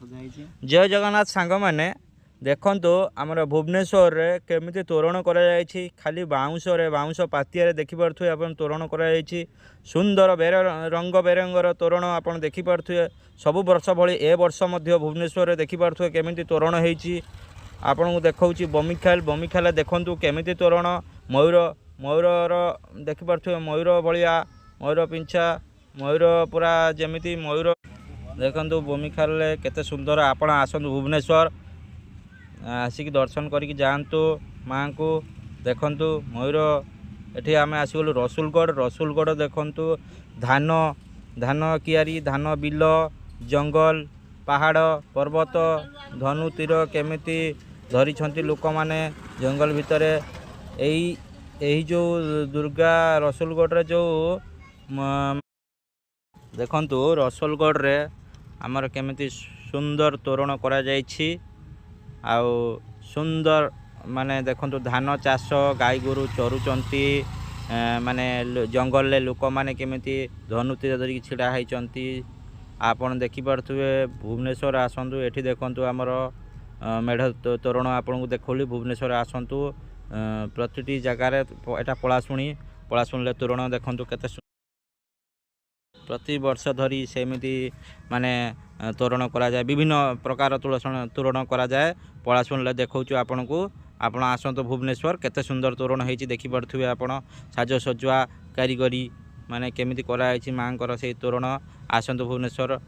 जय जगन्नाथ सांग मैंने देखंतु आमर भुवनेश्वर रे केमिति तोरण करा जायछि खाली बाउंश पातिया देखि पारथुए आपण तोरण करा जायछि सुंदर रंग बेरंगर तोरण आपण देखि पारथुए सब वर्ष भली ए वर्ष मध्य भुवनेश्वर रे देखि पारथुए केमिति तोरण हेछि आपण को देखौछि बमिखाल देखंतु केमिति तोरण मयूर देखि पारथुए मयूर भलिया मयूर पिंछा मयूर पूरा जेमिति मयूर देखंतु बमिखाल केते सुंदर आपण आसंतु भुवनेश्वर आसिक दर्शन करिक जातु माँ को देखंतु मयूर एठी आमे आसीगलु रसुलगढ़ देखंतु धान धान कियारी धान बिल जंगल पहाड़ पर्वत धनु तीर केमिति धरी लोक माने जंगल भितर एही जो दुर्गा रसुलगढ़ रे जो देखंतु रसुलगढ़ रे आमर केमिति सुंदर तोरण करा जायछि आउ सुंदर माने देखंतु धान चाष गाई गोरु चरुचंती माने जंगल ले लोक माने केमिति धनुती धरिक छिड़ा होइचंती आपण देखि पारथुए भुवनेश्वर आसंतु एठी देखंतु आमर मेढ तोरण आपन को देखौली भुवनेश्वर आसंतु प्रतिटी जगार एटा पलाशुणी ले तोरण देखंतु केते प्रति वर्ष धरी सेमिति माने तोरण करा जाए विभिन्न प्रकार तोरण करा जाए पलाशुणी देखौछु आपन को आपण आसंतु भुवनेश्वर केते सुंदर तोरण हेछि देखि पारथुए आपण साज सजुआ कारीगरी माने केमिति करा हेछि मांकर से तोरण आसंतु भुवनेश्वर।